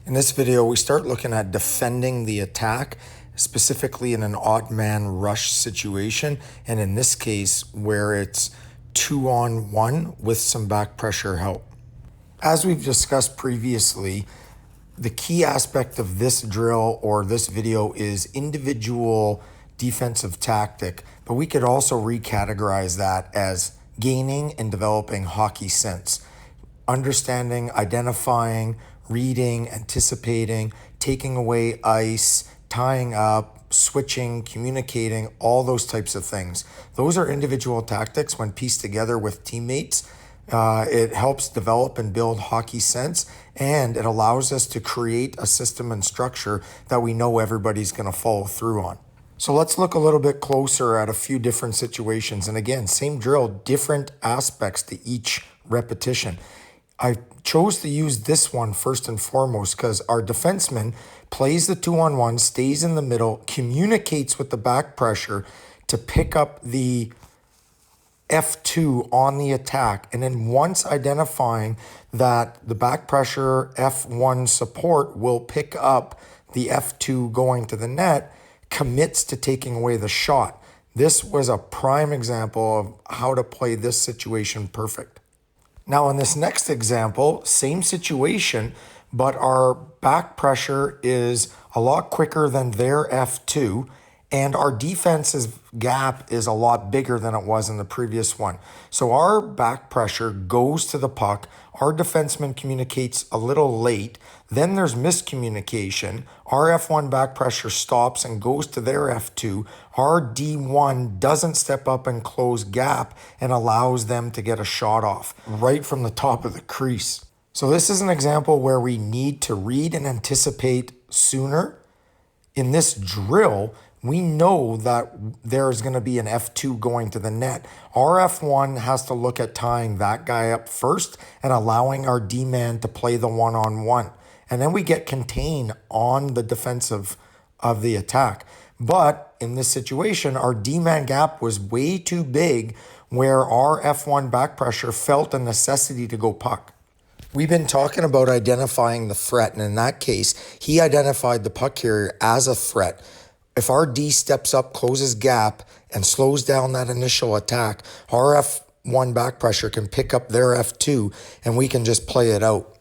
In this video, we start looking at defending the attack, specifically in an odd man rush situation, and in this case, where it's 2-on-1 with some back pressure help. As we've discussed previously, the key aspect of this drill or this video is individual defensive tactic, but we could also recategorize that as gaining and developing hockey sense. Understanding, identifying, reading, anticipating, taking away ice, tying up, switching, communicating, all those types of things. Those are individual tactics when pieced together with teammates. It helps develop and build hockey sense, and it allows us to create a system and structure that we know everybody's going to follow through on. So let's look a little bit closer at a few different situations. And again, same drill, different aspects to each repetition. I chose to use this one first and foremost because our defenseman plays the 2-on-1, stays in the middle, communicates with the back pressure to pick up the F2 on the attack. And then once identifying that the back pressure F1 support will pick up the F2 going to the net, commits to taking away the shot. This was a prime example of how to play this situation perfect. Now in this next example, same situation, but our back pressure is a lot quicker than their F2, and our defense's gap is a lot bigger than it was in the previous one. So our back pressure goes to the puck, our defenseman communicates a little late, then there's miscommunication, our F1 back pressure stops and goes to their F2, our D1 doesn't step up and close gap and allows them to get a shot off right from the top of the crease. So this is an example where we need to read and anticipate sooner. In this drill, we know that there's going to be an F2 going to the net. Our F1 has to look at tying that guy up first and allowing our D-man to play the one-on-one. And then we get contained on the defensive of the attack. But in this situation, our D-man gap was way too big where our F1 back pressure felt a necessity to go puck. We've been talking about identifying the threat, and in that case, he identified the puck carrier as a threat. If our D steps up, closes gap, and slows down that initial attack, our F1 back pressure can pick up their F2, and we can just play it out.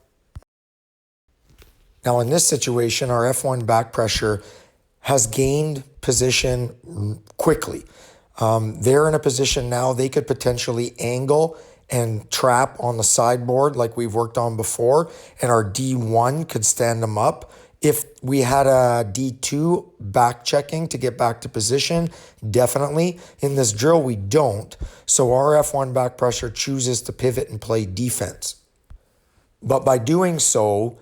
Now in this situation, our F1 back pressure has gained position quickly. They're in a position now they could potentially angle and trap on the sideboard like we've worked on before, and our D1 could stand them up. If we had a D2 back checking to get back to position, definitely. In this drill, we don't. So our F1 back pressure chooses to pivot and play defense. But by doing so,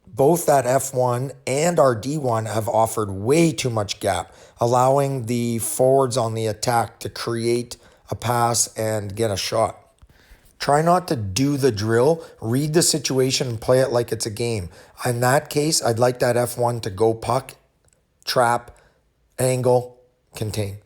both that F1 and our D1 have offered way too much gap, allowing the forwards on the attack to create a pass and get a shot. Try not to do the drill, read the situation and play it like it's a game. In that case, I'd like that F1 to go puck, trap, angle, contain.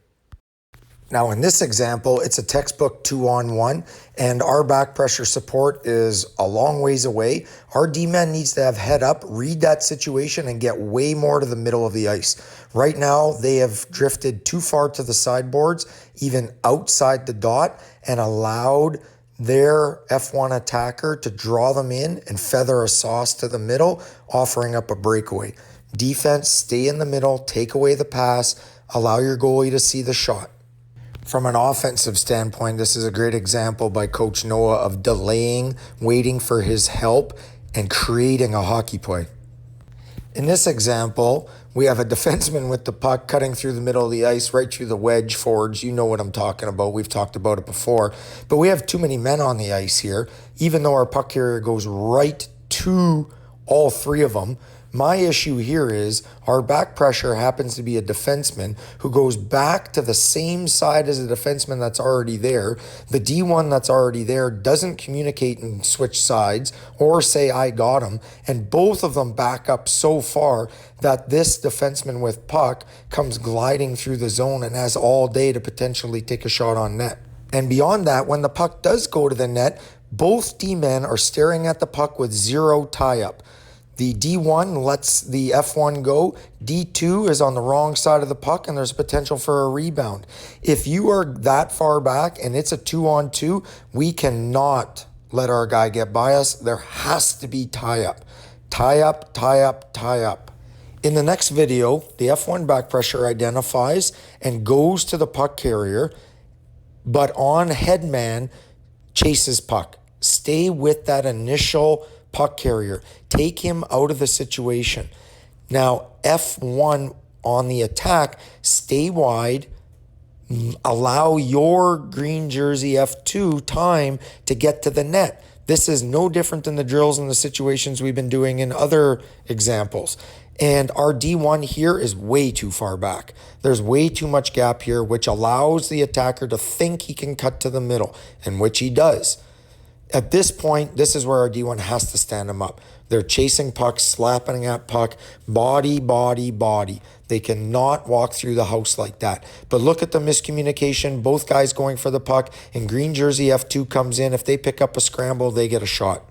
Now in this example, it's a textbook 2-on-1 and our back pressure support is a long ways away. Our D-man needs to have head up, read that situation and get way more to the middle of the ice. Right now, they have drifted too far to the sideboards, even outside the dot, and allowed their F1 attacker to draw them in and feather a sauce to the middle, offering up a breakaway. Defense, stay in the middle, take away the pass, allow your goalie to see the shot. From an offensive standpoint, this is a great example by Coach Noah of delaying, waiting for his help, and creating a hockey play. In this example, we have a defenseman with the puck cutting through the middle of the ice, right through the wedge forwards. You know what I'm talking about. We've talked about it before. But we have too many men on the ice here, even though our puck carrier goes right to all three of them. My issue here is our back pressure happens to be a defenseman who goes back to the same side as the defenseman that's already there. The D1 that's already there doesn't communicate and switch sides or say, I got him. And both of them back up so far that this defenseman with puck comes gliding through the zone and has all day to potentially take a shot on net. And beyond that, when the puck does go to the net, both D-men are staring at the puck with zero tie-up. The D1 lets the F1 go. D2 is on the wrong side of the puck and there's potential for a rebound. If you are that far back and it's a 2-on-2, we cannot let our guy get by us. There has to be tie up. Tie up, tie up, tie up. In the next video, the F1 back pressure identifies and goes to the puck carrier, but on headman chases puck. Stay with that initial puck carrier. Take him out of the situation. Now, F1 on the attack, stay wide, allow your green jersey F2 time to get to the net. This is no different than the drills and the situations we've been doing in other examples. And our D1 here is way too far back. There's way too much gap here, which allows the attacker to think he can cut to the middle, and which he does. At this point, this is where our D1 has to stand him up. They're chasing pucks, slapping at puck, body, body, body. They cannot walk through the house like that. But look at the miscommunication. Both guys going for the puck, and green jersey F2 comes in. If they pick up a scramble, they get a shot.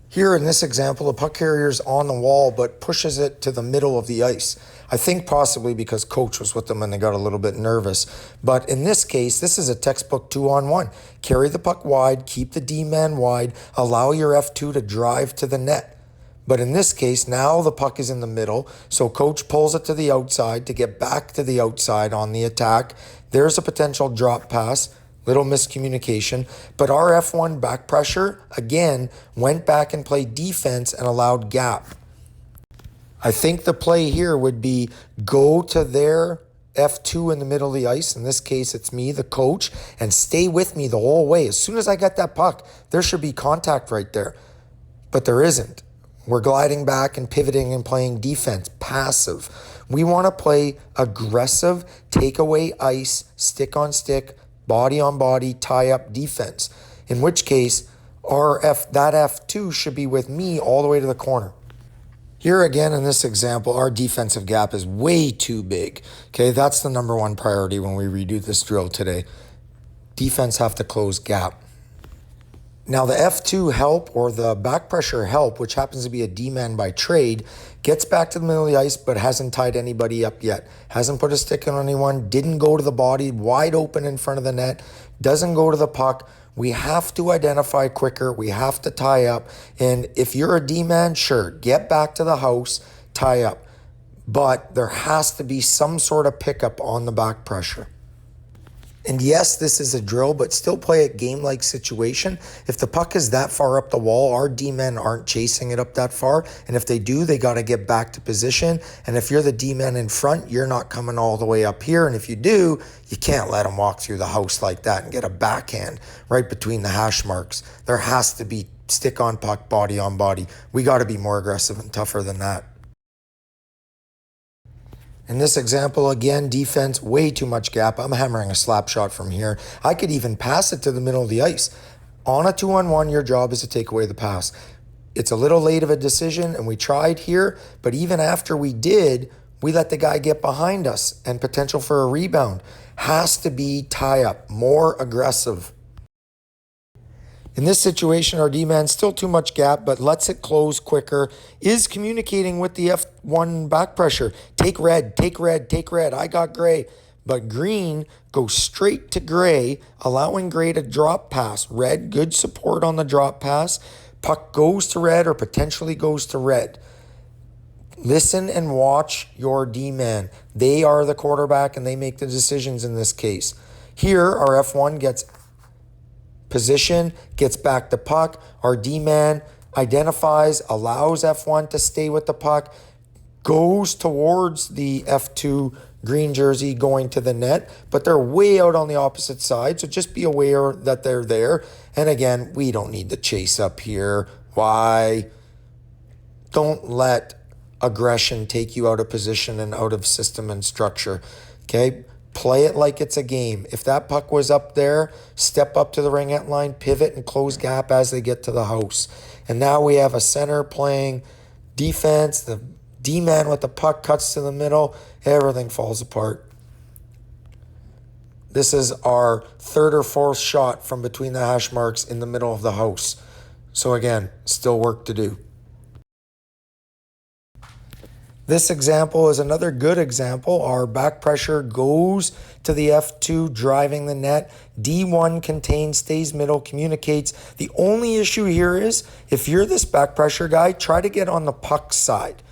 Here in this example, the puck carrier's on the wall, but pushes it to the middle of the ice. I think possibly because coach was with them and they got a little bit nervous. But in this case, this is a textbook 2-on-1. Carry the puck wide, keep the D-man wide, allow your F2 to drive to the net. But in this case, now the puck is in the middle, so coach pulls it to the outside to get back to the outside on the attack. There's a potential drop pass. Little miscommunication, but our F1 back pressure, again, went back and played defense and allowed gap. I think the play here would be go to their F2 in the middle of the ice. In this case, it's me, the coach, and stay with me the whole way. As soon as I get that puck, there should be contact right there, but there isn't. We're gliding back and pivoting and playing defense, passive. We want to play aggressive, take away ice, stick on stick, body on body, tie up defense. In which case, that F2 should be with me all the way to the corner. Here again in this example, our defensive gap is way too big. Okay, that's the number one priority when we redo this drill today. Defense have to close gap. Now the F2 help or the back pressure help, which happens to be a D-man by trade, gets back to the middle of the ice but hasn't tied anybody up yet. Hasn't put a stick on anyone, didn't go to the body, wide open in front of the net, doesn't go to the puck. We have to identify quicker. We have to tie up. And if you're a D-man, sure, get back to the house, tie up. But there has to be some sort of pickup on the back pressure. And yes, this is a drill, but still play a game-like situation. If the puck is that far up the wall, our D-men aren't chasing it up that far. And if they do, they got to get back to position. And if you're the D-men in front, you're not coming all the way up here. And if you do, you can't let them walk through the house like that and get a backhand right between the hash marks. There has to be stick on puck, body on body. We got to be more aggressive and tougher than that. In this example, again, defense, way too much gap. I'm hammering a slap shot from here. I could even pass it to the middle of the ice. On a 2-on-1, your job is to take away the pass. It's a little late of a decision, and we tried here, but even after we did, we let the guy get behind us, and potential for a rebound. Has to be tie up, more aggressive. In this situation, our D-man still too much gap, but lets it close quicker, is communicating with the F1 back pressure. Take red, take red, take red. I got gray. But green goes straight to gray, allowing gray to drop pass. Red, good support on the drop pass. Puck goes to red or potentially goes to red. Listen and watch your D-man. They are the quarterback and they make the decisions in this case. Here, our F1 gets position, gets back the puck. Our D-man identifies, allows F1 to stay with the puck, goes towards the F2 green jersey going to the net, but they're way out on the opposite side, so just be aware that they're there. And again, we don't need the chase up here. Why? Don't let aggression take you out of position and out of system and structure, okay? Play it like it's a game. If that puck was up there, step up to the ringette line, pivot and close gap as they get to the house. And now we have a center playing defense. The D-man with the puck cuts to the middle. Everything falls apart. This is our third or fourth shot from between the hash marks in the middle of the house. So again, still work to do. This example is another good example. Our back pressure goes to the F2 driving the net. D1 contains, stays middle, communicates. The only issue here is if you're this back pressure guy, try to get on the puck side.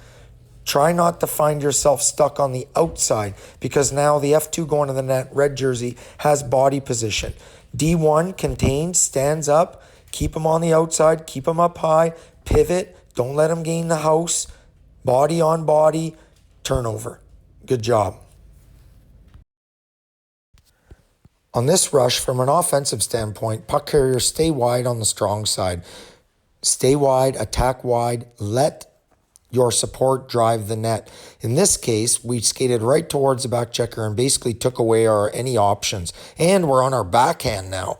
Try not to find yourself stuck on the outside because now the F2 going to the net, red jersey, has body position. D1 contains, stands up, keep him on the outside, keep him up high, pivot, don't let him gain the house. Body on body, turnover. Good job. On this rush, from an offensive standpoint, puck carriers stay wide on the strong side. Stay wide, attack wide, let your support drive the net. In this case, we skated right towards the back checker and basically took away any options. And we're on our backhand now.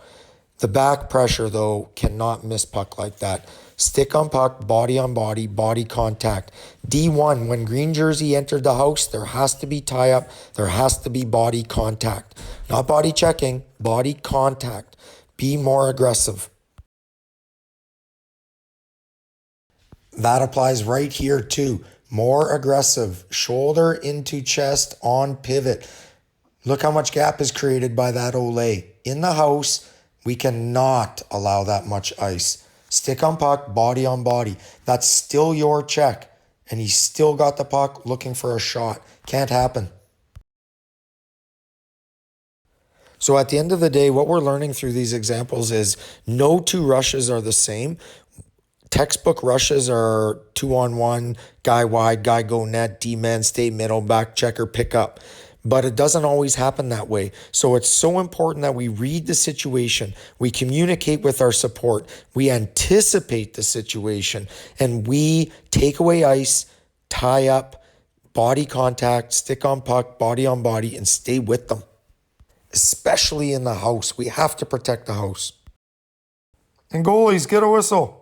The back pressure, though, cannot miss puck like that. Stick on puck, body on body, body contact. D1, when green jersey entered the house, there has to be tie up. There has to be body contact. Not body checking, body contact. Be more aggressive. That applies right here too. More aggressive. Shoulder into chest on pivot. Look how much gap is created by that Olay. In the house, we cannot allow that much ice. Stick on puck, body on body. That's still your check. And he's still got the puck looking for a shot. Can't happen. So at the end of the day, what we're learning through these examples is no two rushes are the same. Textbook rushes are 2-on-1, guy wide, guy go net, D-man, stay middle, back checker, pick up. But it doesn't always happen that way. So it's so important that we read the situation, we communicate with our support, we anticipate the situation, and we take away ice, tie up, body contact, stick on puck, body on body, and stay with them. Especially in the house. We have to protect the house. And goalies, get a whistle.